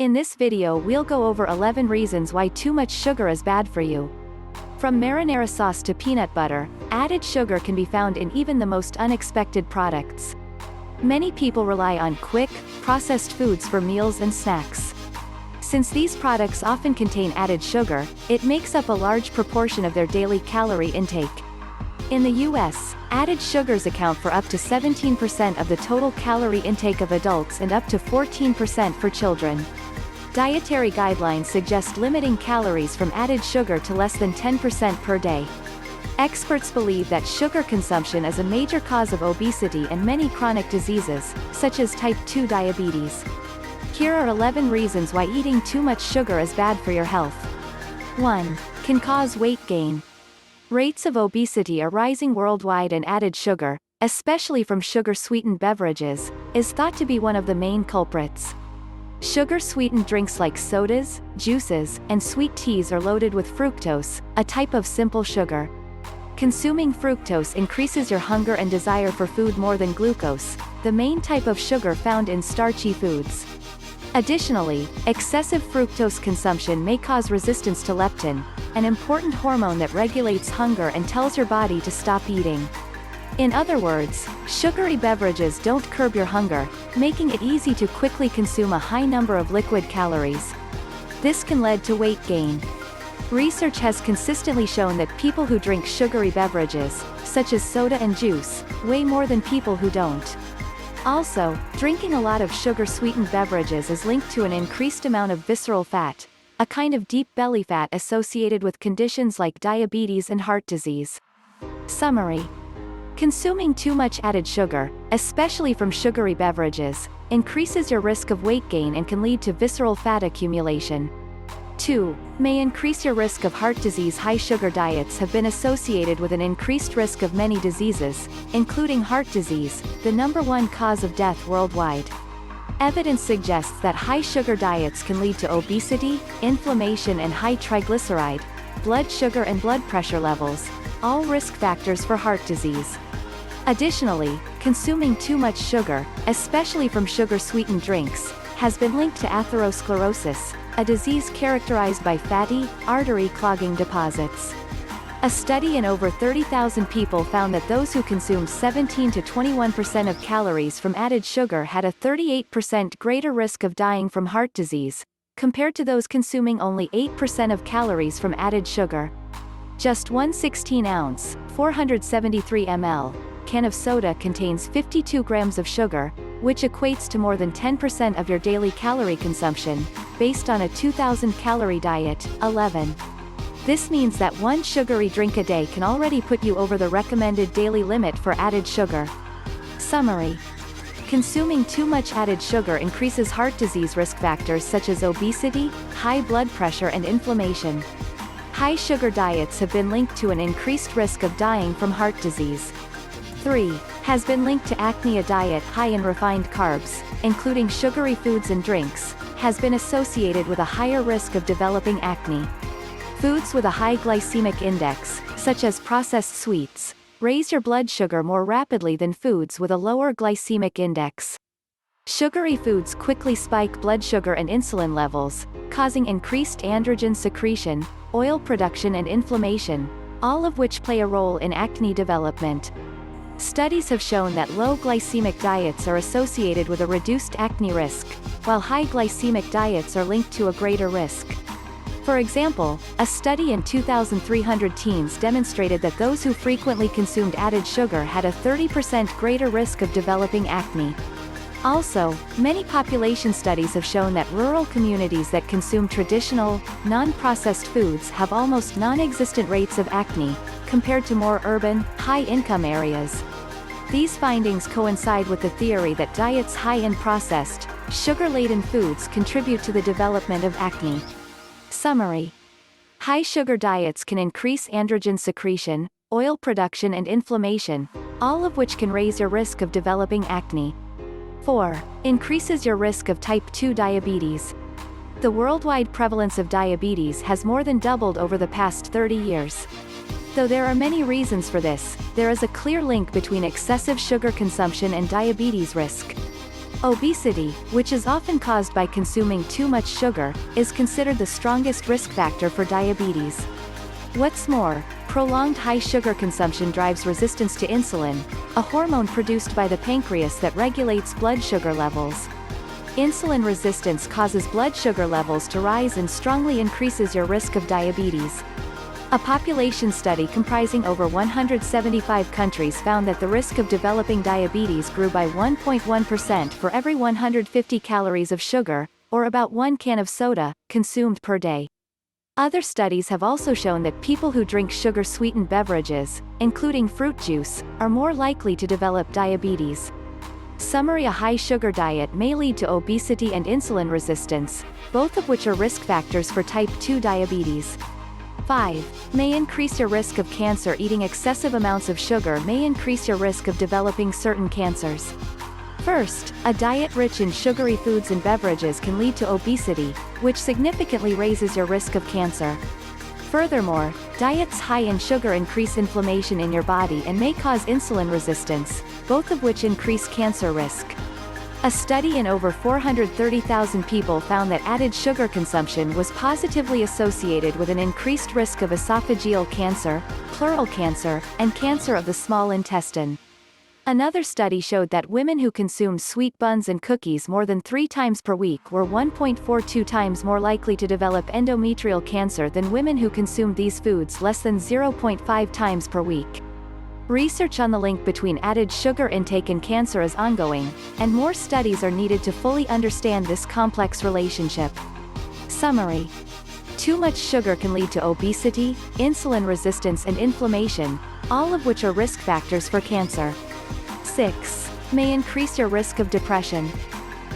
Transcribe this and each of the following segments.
In this video we'll go over 11 reasons why too much sugar is bad for you. From marinara sauce to peanut butter, added sugar can be found in even the most unexpected products. Many people rely on quick, processed foods for meals and snacks. Since these products often contain added sugar, it makes up a large proportion of their daily calorie intake. In the US, added sugars account for up to 17% of the total calorie intake of adults and up to 14% for children. Dietary guidelines suggest limiting calories from added sugar to less than 10% per day. Experts believe that sugar consumption is a major cause of obesity and many chronic diseases, such as type 2 diabetes. Here are 11 reasons why eating too much sugar is bad for your health. 1. Can cause weight gain. Rates of obesity are rising worldwide, and added sugar, especially from sugar-sweetened beverages, is thought to be one of the main culprits. Sugar-sweetened drinks like sodas, juices, and sweet teas are loaded with fructose, a type of simple sugar. Consuming fructose increases your hunger and desire for food more than glucose, the main type of sugar found in starchy foods. Additionally, excessive fructose consumption may cause resistance to leptin, an important hormone that regulates hunger and tells your body to stop eating. In other words, sugary beverages don't curb your hunger, making it easy to quickly consume a high number of liquid calories. This can lead to weight gain. Research has consistently shown that people who drink sugary beverages, such as soda and juice, weigh more than people who don't. Also, drinking a lot of sugar-sweetened beverages is linked to an increased amount of visceral fat, a kind of deep belly fat associated with conditions like diabetes and heart disease. Summary. Consuming too much added sugar, especially from sugary beverages, increases your risk of weight gain and can lead to visceral fat accumulation. 2. May increase your risk of heart disease. High sugar diets have been associated with an increased risk of many diseases, including heart disease, the #1 cause of death worldwide. Evidence suggests that high sugar diets can lead to obesity, inflammation, and high triglyceride, blood sugar and blood pressure levels, all risk factors for heart disease. Additionally, consuming too much sugar, especially from sugar-sweetened drinks, has been linked to atherosclerosis, a disease characterized by fatty, artery-clogging deposits. A study in over 30,000 people found that those who consumed 17 to 21% of calories from added sugar had a 38% greater risk of dying from heart disease, compared to those consuming only 8% of calories from added sugar. Just one 16-ounce, 473 ml, can of soda contains 52 grams of sugar, which equates to more than 10% of your daily calorie consumption, based on a 2,000-calorie diet. 11. This means that one sugary drink a day can already put you over the recommended daily limit for added sugar. Summary. Consuming too much added sugar increases heart disease risk factors such as obesity, high blood pressure, and inflammation. High sugar diets have been linked to an increased risk of dying from heart disease. 3. Has been linked to acne. A diet high in refined carbs, including sugary foods and drinks, has been associated with a higher risk of developing acne. Foods with a high glycemic index, such as processed sweets, raise your blood sugar more rapidly than foods with a lower glycemic index. Sugary foods quickly spike blood sugar and insulin levels, causing increased androgen secretion, oil production, and inflammation, all of which play a role in acne development. Studies have shown that low glycemic diets are associated with a reduced acne risk, while high glycemic diets are linked to a greater risk. For example, a study in 2,300 teens demonstrated that those who frequently consumed added sugar had a 30% greater risk of developing acne. Also, many population studies have shown that rural communities that consume traditional, non-processed foods have almost non-existent rates of acne, compared to more urban, high-income areas. These findings coincide with the theory that diets high in processed, sugar-laden foods contribute to the development of acne. Summary. High sugar diets can increase androgen secretion, oil production, and inflammation, all of which can raise your risk of developing acne. 4. Increases your risk of type 2 diabetes. The worldwide prevalence of diabetes has more than doubled over the past 30 years. Though there are many reasons for this, there is a clear link between excessive sugar consumption and diabetes risk. Obesity, which is often caused by consuming too much sugar, is considered the strongest risk factor for diabetes. What's more, prolonged high sugar consumption drives resistance to insulin, a hormone produced by the pancreas that regulates blood sugar levels. Insulin resistance causes blood sugar levels to rise and strongly increases your risk of diabetes. A population study comprising over 175 countries found that the risk of developing diabetes grew by 1.1% for every 150 calories of sugar, or about 1 can of soda, consumed per day. Other studies have also shown that people who drink sugar-sweetened beverages, including fruit juice, are more likely to develop diabetes. Summary: a high-sugar diet may lead to obesity and insulin resistance, both of which are risk factors for type 2 diabetes. 5. May increase your risk of cancer. Eating excessive amounts of sugar may increase your risk of developing certain cancers. First, a diet rich in sugary foods and beverages can lead to obesity, which significantly raises your risk of cancer. Furthermore, diets high in sugar increase inflammation in your body and may cause insulin resistance, both of which increase cancer risk. A study in over 430,000 people found that added sugar consumption was positively associated with an increased risk of esophageal cancer, pleural cancer, and cancer of the small intestine. Another study showed that women who consumed sweet buns and cookies more than 3 times per week were 1.42 times more likely to develop endometrial cancer than women who consumed these foods less than 0.5 times per week. Research on the link between added sugar intake and cancer is ongoing, and more studies are needed to fully understand this complex relationship. Summary: too much sugar can lead to obesity, insulin resistance and inflammation, all of which are risk factors for cancer. 6. May increase your risk of depression.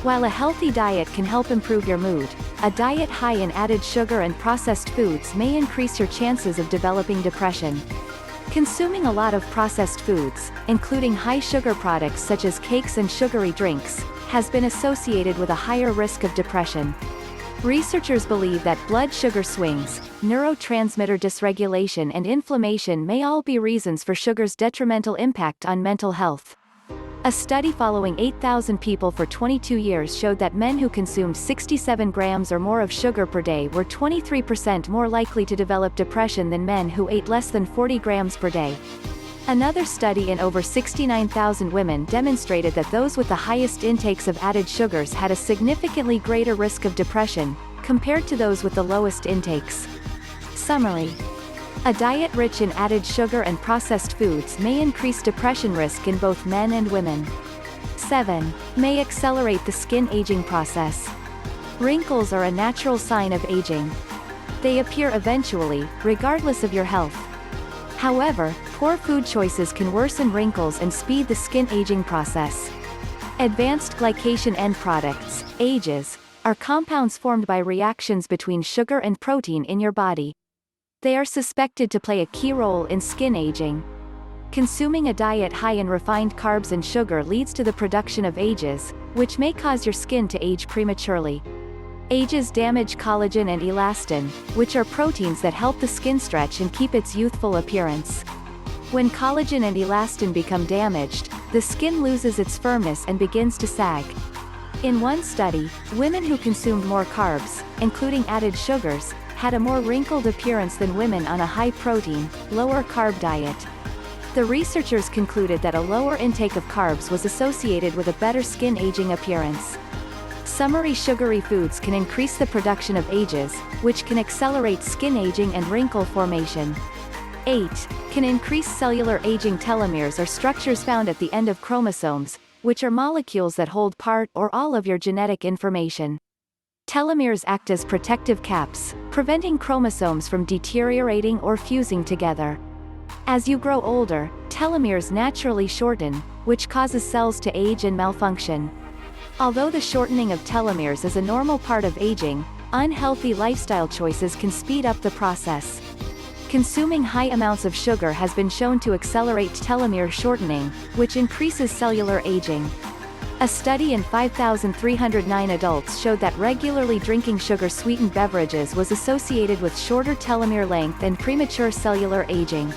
While a healthy diet can help improve your mood, a diet high in added sugar and processed foods may increase your chances of developing depression. Consuming a lot of processed foods, including high-sugar products such as cakes and sugary drinks, has been associated with a higher risk of depression. Researchers believe that blood sugar swings, neurotransmitter dysregulation and inflammation may all be reasons for sugar's detrimental impact on mental health. A study following 8,000 people for 22 years showed that men who consumed 67 grams or more of sugar per day were 23% more likely to develop depression than men who ate less than 40 grams per day. Another study in over 69,000 women demonstrated that those with the highest intakes of added sugars had a significantly greater risk of depression, compared to those with the lowest intakes. Summary: a diet rich in added sugar and processed foods may increase depression risk in both men and women. 7. May accelerate the skin aging process. Wrinkles are a natural sign of aging. They appear eventually, regardless of your health. However, poor food choices can worsen wrinkles and speed the skin aging process. Advanced glycation end products, AGEs, are compounds formed by reactions between sugar and protein in your body. They are suspected to play a key role in skin aging. Consuming a diet high in refined carbs and sugar leads to the production of AGEs, which may cause your skin to age prematurely. AGEs damage collagen and elastin, which are proteins that help the skin stretch and keep its youthful appearance. When collagen and elastin become damaged, the skin loses its firmness and begins to sag. In one study, women who consumed more carbs, including added sugars, had a more wrinkled appearance than women on a high-protein, lower-carb diet. The researchers concluded that a lower intake of carbs was associated with a better skin aging appearance. Summary: sugary foods can increase the production of AGEs, which can accelerate skin aging and wrinkle formation. 8. Can increase cellular aging. Telomeres are structures found at the end of chromosomes, which are molecules that hold part or all of your genetic information. Telomeres act as protective caps, preventing chromosomes from deteriorating or fusing together. As you grow older, telomeres naturally shorten, which causes cells to age and malfunction. Although the shortening of telomeres is a normal part of aging, unhealthy lifestyle choices can speed up the process. Consuming high amounts of sugar has been shown to accelerate telomere shortening, which increases cellular aging. A study in 5,309 adults showed that regularly drinking sugar-sweetened beverages was associated with shorter telomere length and premature cellular aging.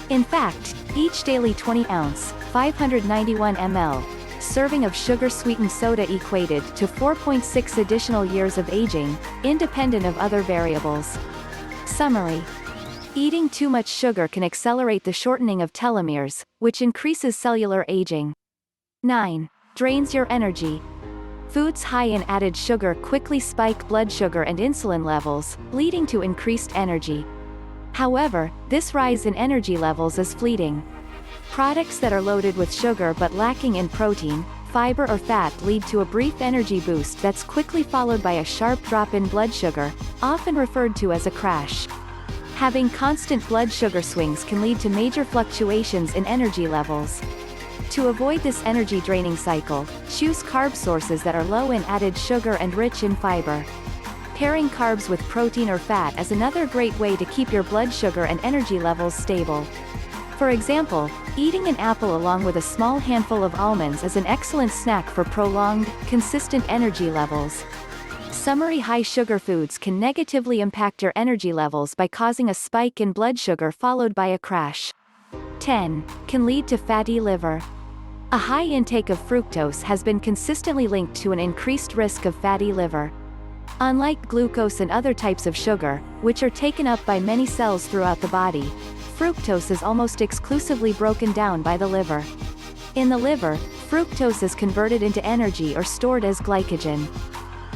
In fact, each daily 20-ounce, 591 ml, serving of sugar-sweetened soda equated to 4.6 additional years of aging, independent of other variables. Summary. Eating too much sugar can accelerate the shortening of telomeres, which increases cellular aging. 9. Drains your energy. Foods high in added sugar quickly spike blood sugar and insulin levels, leading to increased energy. However, this rise in energy levels is fleeting. Products that are loaded with sugar but lacking in protein, fiber or fat lead to a brief energy boost that's quickly followed by a sharp drop in blood sugar, often referred to as a crash. Having constant blood sugar swings can lead to major fluctuations in energy levels. To avoid this energy-draining cycle, choose carb sources that are low in added sugar and rich in fiber. Pairing carbs with protein or fat is another great way to keep your blood sugar and energy levels stable. For example, eating an apple along with a small handful of almonds is an excellent snack for prolonged, consistent energy levels. Summary: high sugar foods can negatively impact your energy levels by causing a spike in blood sugar followed by a crash. 10. Can lead to fatty liver. A high intake of fructose has been consistently linked to an increased risk of fatty liver. Unlike glucose and other types of sugar, which are taken up by many cells throughout the body, fructose is almost exclusively broken down by the liver. In the liver, fructose is converted into energy or stored as glycogen.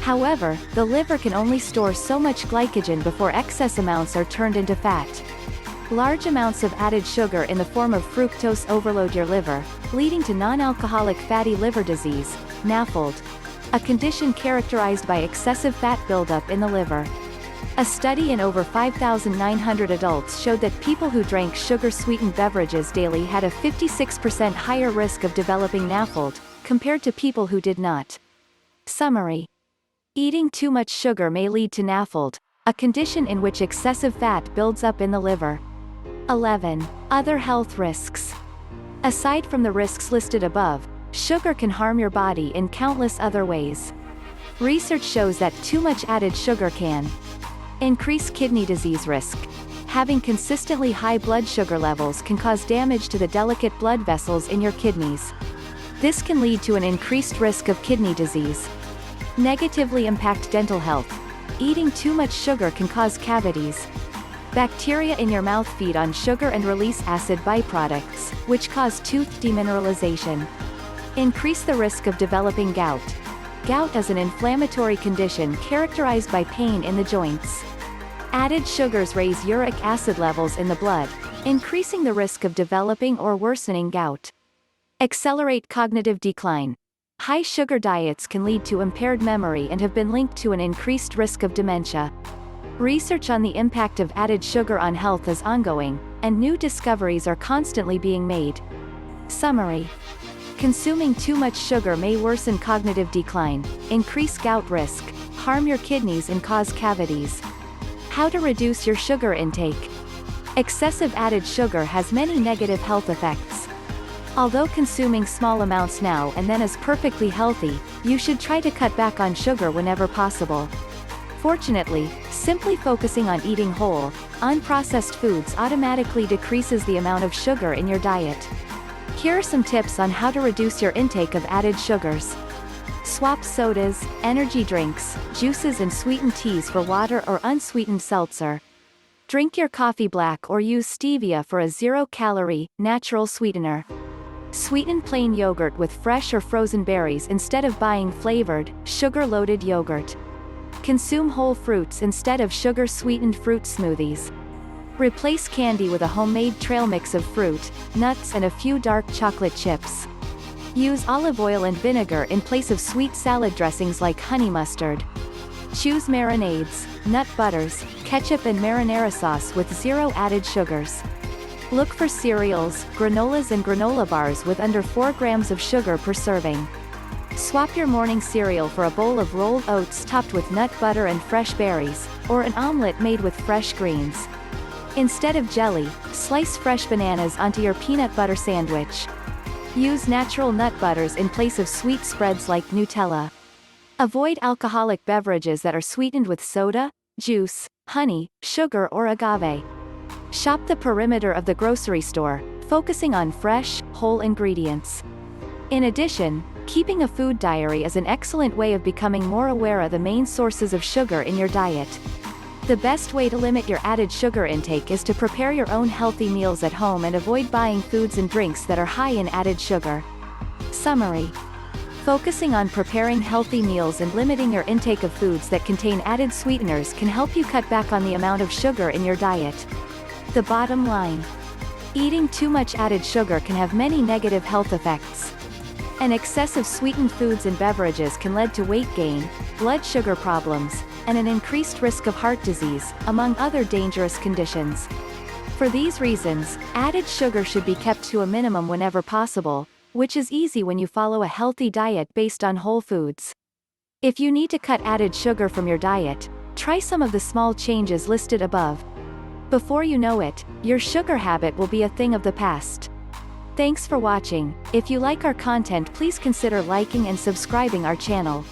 However, the liver can only store so much glycogen before excess amounts are turned into fat. Large amounts of added sugar in the form of fructose overload your liver, leading to non-alcoholic fatty liver disease, NAFLD, a condition characterized by excessive fat buildup in the liver. A study in over 5,900 adults showed that people who drank sugar-sweetened beverages daily had a 56% higher risk of developing NAFLD, compared to people who did not. Summary. Eating too much sugar may lead to NAFLD, a condition in which excessive fat builds up in the liver. 11. Other health risks. Aside from the risks listed above, sugar can harm your body in countless other ways. Research shows that too much added sugar can increase kidney disease risk. Having consistently high blood sugar levels can cause damage to the delicate blood vessels in your kidneys. This can lead to an increased risk of kidney disease. Negatively impact dental health. Eating too much sugar can cause cavities. Bacteria in your mouth feed on sugar and release acid byproducts, which cause tooth demineralization. Increase the risk of developing gout. Gout is an inflammatory condition characterized by pain in the joints. Added sugars raise uric acid levels in the blood, increasing the risk of developing or worsening gout. Accelerate cognitive decline. High sugar diets can lead to impaired memory and have been linked to an increased risk of dementia. Research on the impact of added sugar on health is ongoing, and new discoveries are constantly being made. Summary. Consuming too much sugar may worsen cognitive decline, increase gout risk, harm your kidneys and cause cavities. How to reduce your sugar intake. Excessive added sugar has many negative health effects. Although consuming small amounts now and then is perfectly healthy, you should try to cut back on sugar whenever possible. Fortunately, simply focusing on eating whole, unprocessed foods automatically decreases the amount of sugar in your diet. Here are some tips on how to reduce your intake of added sugars. Swap sodas, energy drinks, juices and sweetened teas for water or unsweetened seltzer. Drink your coffee black or use stevia for a zero-calorie, natural sweetener. Sweeten plain yogurt with fresh or frozen berries instead of buying flavored, sugar-loaded yogurt. Consume whole fruits instead of sugar-sweetened fruit smoothies. Replace candy with a homemade trail mix of fruit, nuts and a few dark chocolate chips. Use olive oil and vinegar in place of sweet salad dressings like honey mustard. Choose marinades, nut butters, ketchup and marinara sauce with zero added sugars. Look for cereals, granolas and granola bars with under 4 grams of sugar per serving. Swap your morning cereal for a bowl of rolled oats topped with nut butter and fresh berries, or an omelet made with fresh greens. Instead of jelly, slice fresh bananas onto your peanut butter sandwich. Use natural nut butters in place of sweet spreads like Nutella. Avoid alcoholic beverages that are sweetened with soda, juice, honey, sugar or agave. Shop the perimeter of the grocery store, focusing on fresh, whole ingredients. In addition, Keeping a food diary is an excellent way of becoming more aware of the main sources of sugar in your diet. The best way to limit your added sugar intake is to prepare your own healthy meals at home and avoid buying foods and drinks that are high in added sugar. Summary. Focusing on preparing healthy meals and limiting your intake of foods that contain added sweeteners can help you cut back on the amount of sugar in your diet. The bottom line. Eating too much added sugar can have many negative health effects. And excessive sweetened foods and beverages can lead to weight gain, blood sugar problems, and an increased risk of heart disease, among other dangerous conditions. For these reasons, added sugar should be kept to a minimum whenever possible, which is easy when you follow a healthy diet based on whole foods. If you need to cut added sugar from your diet, try some of the small changes listed above. Before you know it, your sugar habit will be a thing of the past. Thanks for watching. If you like our content, please consider liking and subscribing our channel.